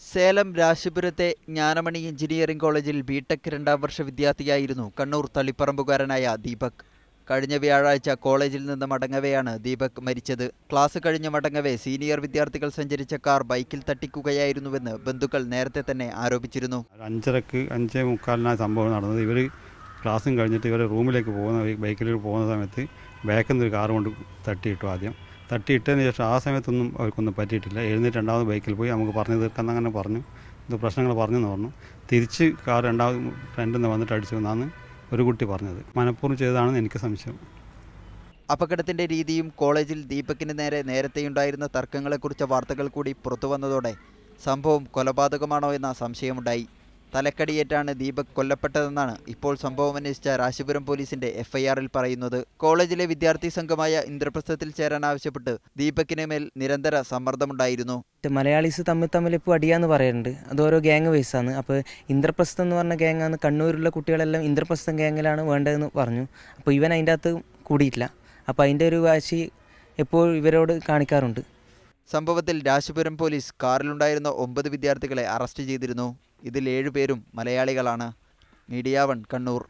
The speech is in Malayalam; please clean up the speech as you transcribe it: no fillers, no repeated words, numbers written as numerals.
സേലം രാശിപുരത്തെ ജ്ഞാനമണി എഞ്ചിനീയറിംഗ് കോളേജിൽ ബിടെക് രണ്ടാം വർഷ വിദ്യാർത്ഥിയായിരുന്നു കണ്ണൂർ തളിപ്പറമ്പുകാരനായ ദീപക്. കഴിഞ്ഞ വ്യാഴാഴ്ച കോളേജിൽ നിന്ന് മടങ്ങവെയാണ് ദീപക് മരിച്ചത്. ക്ലാസ് കഴിഞ്ഞ് മടങ്ങവെ സീനിയർ വിദ്യാർത്ഥികൾ സഞ്ചരിച്ച കാർ ബൈക്കിൽ തട്ടിക്കുകയായിരുന്നുവെന്ന് ബന്ധുക്കൾ നേരത്തെ തന്നെ ആരോപിച്ചിരുന്നു. 5:30 5:45 സംഭവം നടന്നത്. ഇവർ ക്ലാസ്സും കഴിഞ്ഞിട്ട് ഇവർ റൂമിലേക്ക് ബൈക്കിൽ പോകുന്ന സമയത്ത് ബാക്കിൽ നിന്ന് ഒരു കാർ കൊണ്ട് തട്ടിയിട്ടു. ആദ്യം തട്ടിയിട്ടതിന് ശേഷം ആ സമയത്തൊന്നും അവർക്കൊന്നും പറ്റിയിട്ടില്ല. എഴുന്നേറ്റ് രണ്ടാമത് ബൈക്കിൽ പോയി നമുക്ക് പറഞ്ഞു തീർക്കാൻ അങ്ങനെ പറഞ്ഞു, ഇത് പ്രശ്നങ്ങൾ പറഞ്ഞെന്ന് പറഞ്ഞു. തിരിച്ച് കാർ രണ്ടാമത് ഫ്രണ്ടിൽ നിന്ന് വന്നിട്ട് അടിച്ചു എന്നാണ് ഒരു കുട്ടി പറഞ്ഞത്. മനഃപൂർവ്വം ചെയ്തതാണെന്ന് എനിക്ക് സംശയം. അപകടത്തിന്റെ രീതിയും കോളേജിൽ ദീപകിന് നേരെ നേരത്തെയുണ്ടായിരുന്ന തർക്കങ്ങളെക്കുറിച്ച വാർത്തകൾ കൂടി പുറത്തുവന്നതോടെ സംഭവം കൊലപാതകമാണോ എന്ന സംശയമുണ്ടായി. തലക്കടിയേറ്റാണ് ദീപക് കൊല്ലപ്പെട്ടതെന്നാണ് ഇപ്പോൾ സംഭവം അന്വേഷിച്ച രാശിപുരം പോലീസിന്റെ എഫ്ഐആറിൽ പറയുന്നത്. കോളേജിലെ വിദ്യാർത്ഥി സംഘമായ ഇന്ദ്രപ്രസ്ഥത്തിൽ ചേരാൻ ആവശ്യപ്പെട്ട് ദീപകിന് മേൽ നിരന്തര സമ്മർദ്ദമുണ്ടായിരുന്നു. മലയാളീസ് തമ്മിൽ ഇപ്പോൾ അടിയാന്ന് പറയുന്നുണ്ട്. അത് ഓരോ ഗ്യാങ് വൈസാണ്. അപ്പോൾ ഇന്ദ്രപ്രസ്ഥം എന്ന് പറഞ്ഞ ഗ്യാങ്ങാണ്. കണ്ണൂരിലുള്ള കുട്ടികളെല്ലാം ഇന്ദ്രപ്രസ്ഥം ഗ്യാങ്ങിലാണ് വേണ്ടതെന്ന് പറഞ്ഞു. അപ്പോൾ ഇവൻ അതിൻ്റെ അകത്ത് കൂടിയിട്ടില്ല. അപ്പോൾ അതിൻ്റെ ഒരു വാശി എപ്പോഴും ഇവരോട് കാണിക്കാറുണ്ട്. സംഭവത്തിൽ രാശിപുരം പോലീസ് കാറിലുണ്ടായിരുന്ന 9 വിദ്യാർത്ഥികളെ അറസ്റ്റ് ചെയ്തിരുന്നു. ഇതിൽ 7 പേരും മലയാളികളാണ്. മീഡിയ 1 കണ്ണൂർ.